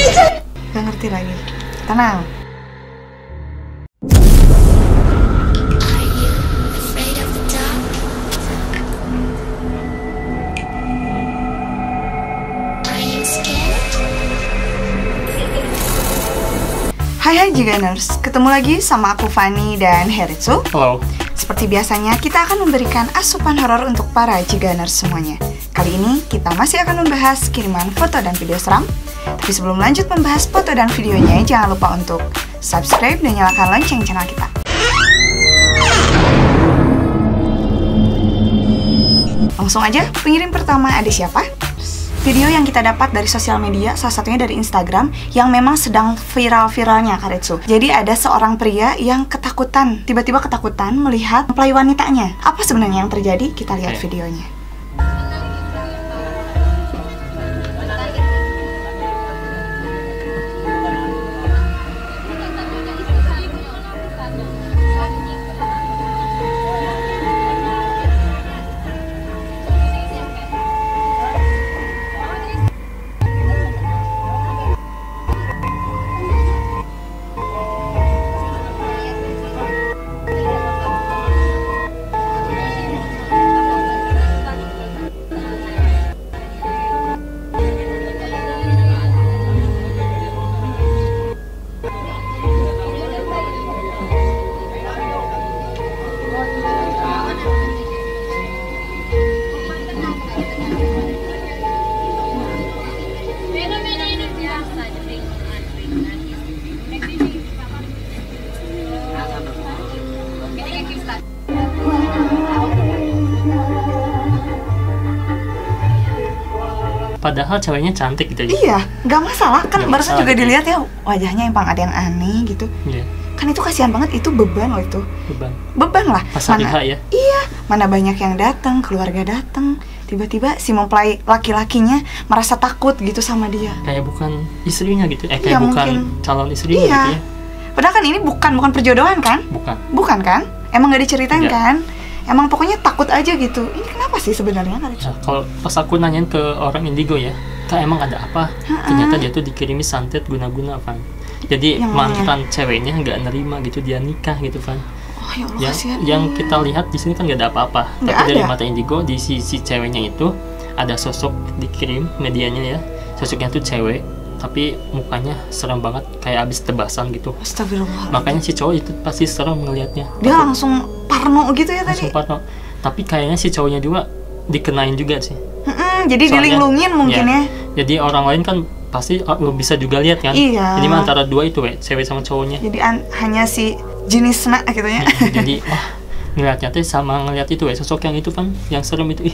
Gak ngerti lagi. Tenang. Hai Jiganers, ketemu lagi sama aku Fanny dan Heritsu. Halo. Seperti biasanya, kita akan memberikan asupan horor untuk para Jiganers semuanya. Kali ini, kita masih akan membahas kiriman foto dan video seram. Tapi sebelum lanjut membahas foto dan videonya, jangan lupa untuk subscribe dan nyalakan lonceng channel kita. Langsung aja, pengirim pertama ada siapa? Video yang kita dapat dari sosial media, salah satunya dari Instagram, yang memang sedang viral-viralnya, Karetsu. Jadi ada seorang pria yang ketakutan, tiba-tiba ketakutan melihat mempelai wanitanya. Apa sebenarnya yang terjadi? Kita lihat videonya. Padahal ceweknya cantik gitu. Iya, nggak masalah kan. Barusan juga gitu. dilihat ya wajahnya yang ada yang aneh gitu. Iya. Kan itu kasihan banget, itu beban loh itu. Beban lah. Mana, ya? Iya, mana banyak yang datang, keluarga datang. Tiba-tiba si mempelai laki-lakinya merasa takut gitu sama dia. Kayak bukan istrinya gitu. Kayak Iya, bukan mungkin. calon istrinya Iya. gitu ya. Padahal kan ini bukan perjodohan kan? Bukan kan? Emang nggak diceritain Enggak. kan? Emang pokoknya takut aja gitu. Ini kenapa sih sebenarnya kan? Nah, kalau pas aku nanyain ke orang indigo ya, Kak emang ada apa? Ternyata dia tuh dikirimi santet guna-guna, Van. Jadi Yang mantan ceweknya nggak nerima gitu, dia nikah gitu, Van. Oh ya Allah, kasihan. Yang kita lihat di sini kan nggak ada apa-apa. Nggak Tapi dari ada. mata indigo di sisi ceweknya itu ada sosok dikirim medianya ya. Sosoknya tuh cewek, tapi mukanya serem banget, kayak abis tebasan gitu. Astagfirullah. Makanya si cowok itu pasti serem ngelihatnya. Dia langsung parno gitu ya tadi. Langsung parno. Tapi kayaknya si cowoknya juga dikenain juga sih. Jadi Soalnya, dilinglungin mungkin ya. Jadi orang lain kan pasti bisa juga lihat kan. Iya. Jadi mah antara dua itu cewek sama cowoknya. Jadi hanya si jenisnya gitu ya. Jadi ngeliatnya teh sama ngeliat itu sosok yang itu kan yang serem itu.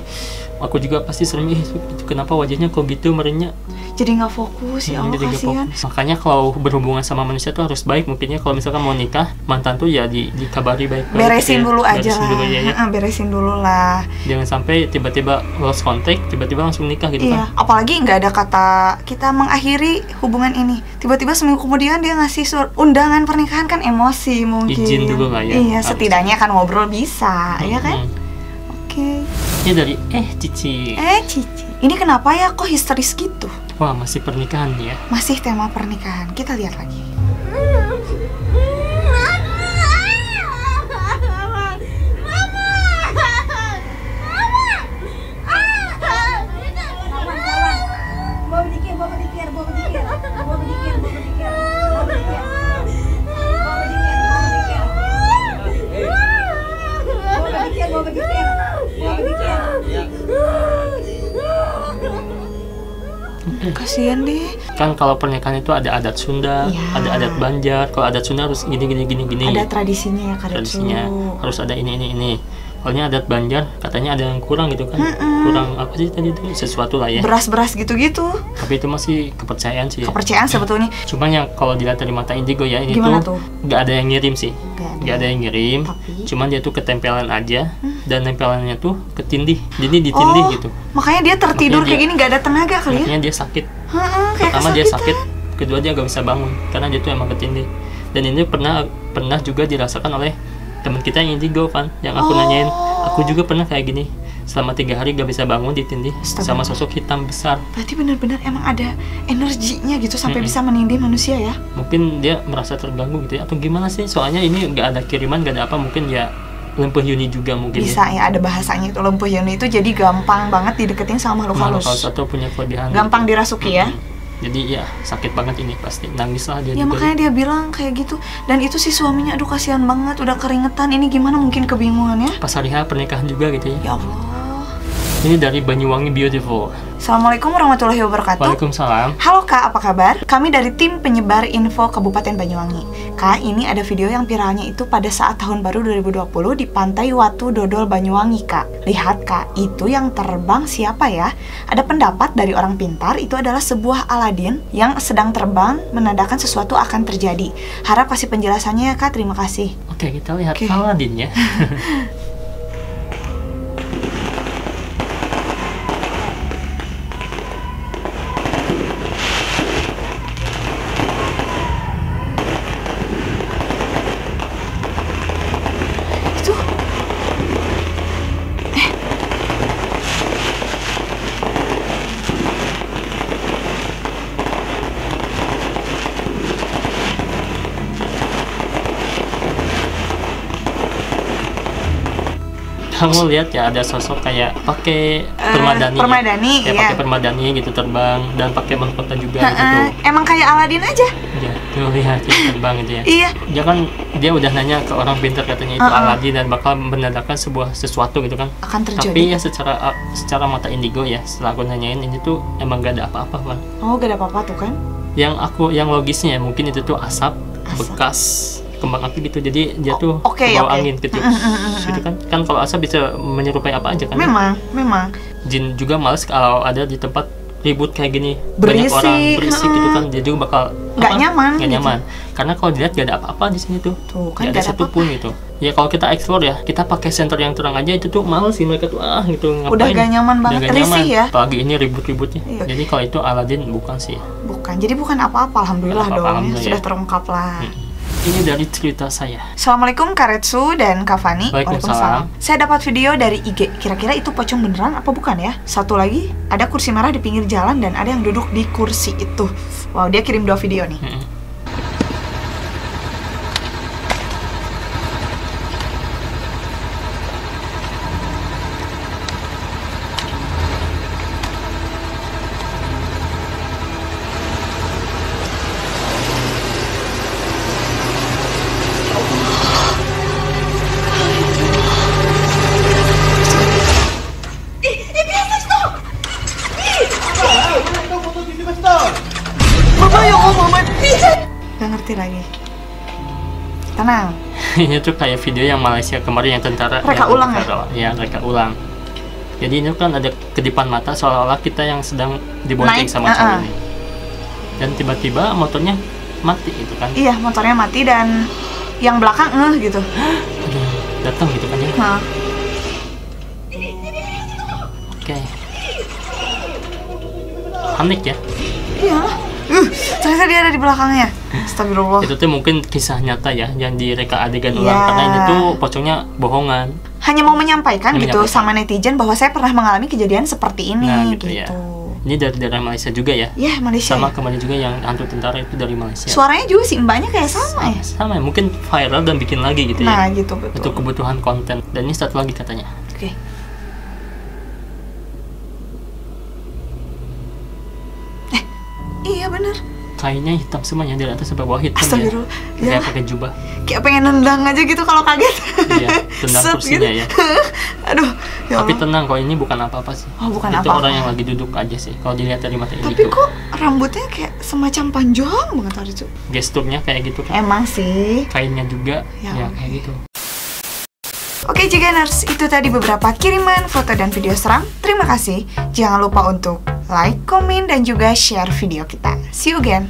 Aku juga pasti serem itu kenapa wajahnya kok gitu merenya. Jadi nggak fokus ya Allah, Jadi nggak kasihan. fokus. Makanya kalau berhubungan sama manusia tuh harus baik. Mungkinnya kalau misalkan mau nikah mantan tuh ya dikabari baik-baik. Beresin dulu aja Beresin lah. dulu ya. Beresin dulu lah. Jangan sampai tiba-tiba lost contact, tiba-tiba langsung nikah gitu Iya, kan. apalagi nggak ada kata kita mengakhiri hubungan ini. Tiba-tiba seminggu kemudian dia ngasih undangan pernikahan, kan emosi mungkin. Izin dulu lah ya. Iya, setidaknya kan ngobrol bisa, ya kan? Oke. Ini dari Cici. Cici. Ini kenapa ya kok histeris gitu? Wah, masih pernikahan nih ya. Masih tema pernikahan. Kita lihat lagi. Kasihan deh. Kan kalau pernikahan itu ada adat Sunda, Iya. ada adat Banjar. Kalau adat Sunda harus gini. Ada tradisinya ya, Kak Retsu. Tradisinya harus ada ini. Soalnya adat Banjar katanya ada yang kurang gitu kan. Kurang apa sih tadi itu? Sesuatu lah ya. Beras-beras gitu-gitu. Tapi itu masih kepercayaan sih ya. Kepercayaan sebetulnya. Cuma yang kalau dilihat dari mata indigo ya, ini Gimana tuh tuh? nggak ada yang ngirim sih. Nggak ada yang ngirim. Tapi? Cuman dia tuh ketempelan aja. Dan tempelannya tuh ketindih. Jadi ditindih gitu. Makanya dia tertidur kayak gini nggak ada tenaga kali ya. Makanya dia sakit. Kayak Pertama dia sakit, kesakitan. kedua dia nggak bisa bangun karena dia tuh emang ketindih. Dan ini pernah juga dirasakan oleh teman kita yang indigo, Van, yang aku nanyain. Aku juga pernah kayak gini. selama 3 hari gak bisa bangun ditindih sama sosok hitam besar. Berarti benar-benar emang ada energinya gitu sampai bisa menindih manusia ya? Mungkin dia merasa terganggu gitu ya, atau gimana sih? Soalnya ini gak ada kiriman, gak ada apa, mungkin ya lempuh Yuni juga mungkin. Bisa ya, ada bahasanya itu lempuh Yuni itu, jadi gampang banget dideketin sama makhluk halus. Atau punya kelebihan. Gampang dirasuki ya. Jadi ya sakit banget ini, pasti nangis lah dia. Ya juga makanya dia bilang kayak gitu. Dan itu si suaminya, aduh kasihan banget, udah keringetan. Ini gimana mungkin kebingungan ya? Pas hari pernikahan juga gitu ya. Ya Allah. Ini dari Banyuwangi Beautiful. Assalamualaikum warahmatullahi wabarakatuh. Waalaikumsalam. Halo Kak, apa kabar? Kami dari tim penyebar info Kabupaten Banyuwangi. Kak, ini ada video yang viralnya itu pada saat tahun baru 2020 di Pantai Watu Dodol Banyuwangi, Kak. Lihat Kak, itu yang terbang siapa ya? Ada pendapat dari orang pintar, itu adalah sebuah Aladin yang sedang terbang menandakan sesuatu akan terjadi. Harap kasih penjelasannya ya Kak, terima kasih. Oke, kita lihat Aladin ya. Kamu lihat ya, ada sosok kayak pakai permadani, ya pakai permadani gitu terbang dan pakai mahkota juga gitu. Emang kayak Aladin aja. Ya, tuh lihat dia terbang gitu ya. Iya. Dia kan dia udah nanya ke orang pintar katanya itu Aladin dan bakal menandakan sesuatu gitu kan. Akan terjadi. Tapi ya secara mata indigo ya, setelah aku nanyain ini tuh emang gak ada apa-apa kan. Oh, gak ada apa-apa tuh kan? Yang logisnya ya mungkin itu tuh asap. Bekas kembang api gitu, jadi dia tuh kebawa angin gitu. Gitu kan kalau asap bisa menyerupai apa aja kan. Memang jin juga males kalau ada di tempat ribut kayak gini, berisik, banyak orang berisik gitu kan, dia juga bakal nggak nyaman. Karena kalau dilihat gak ada apa-apa di sini tuh kan gak ada satupun gitu. Ya kalau kita explore ya, kita pakai senter yang terang aja itu tuh males sih mereka tuh gitu ngapain. Udah gak nyaman banget, risih ya. Apalagi ini ribut-ributnya. Jadi kalau itu Aladin bukan sih. Jadi bukan apa-apa, alhamdulillah dong. Sudah terungkap lah. Ini dari cerita saya. Assalamualaikum Kak Retsu dan Kak Fani. Waalaikumsalam. Saya dapat video dari IG. Kira-kira itu pocong beneran apa bukan ya? Satu lagi, ada kursi merah di pinggir jalan dan ada yang duduk di kursi itu. Wow, dia kirim 2 video nih. Gak ngerti lagi. Tenang. Ini tuh kayak video yang Malaysia kemarin yang tentara. Reka ulang ya? Ya, reka ulang. Jadi ini kan ada kedipan mata seolah-olah kita yang sedang dibonceng sama cowok ini. Dan tiba-tiba motornya mati gitu kan. Iya, motornya mati dan yang belakang gitu. Datang gitu kan ya. Oke. Panik ya. Iya. Ternyata dia ada di belakangnya. Astagfirullah. Itu tuh mungkin kisah nyata ya, yang direka adegan ulang karena ini tuh pocongnya bohongan. Hanya mau menyampaikan gitu sama netizen bahwa saya pernah mengalami kejadian seperti ini gitu. Ya. Ini dari daerah Malaysia juga ya? Iya, Malaysia. Sama kemarin juga yang hantu tentara itu dari Malaysia. Suaranya juga sih mbaknya kayak sama ya? Sama ya, mungkin viral dan bikin lagi gitu ya. Nah gitu, betul. Untuk kebutuhan konten. Dan ini satu lagi katanya. Oke. Iya bener. Kainnya hitam semuanya dari atas sampai bawah hitam. Astagfirullah. Ya. Kayak pakai jubah. Kayak pengen nendang aja gitu kalau kaget. Iya, tendang kursinya gitu. Ya. Aduh. Ya tapi tenang, kalau ini bukan apa-apa sih. Oh, bukan itu apa-apa. orang yang lagi duduk aja sih. Kalau dilihat dari mata ini. Tapi kok rambutnya kayak semacam panjang banget hari itu. Gesturnya kayak gitu kan. Emang sih. Kainnya juga ya kayak gitu. Oke Jiganers, itu tadi beberapa kiriman foto dan video seram. Terima kasih. Jangan lupa untuk like, komen, dan juga share video kita. See you again.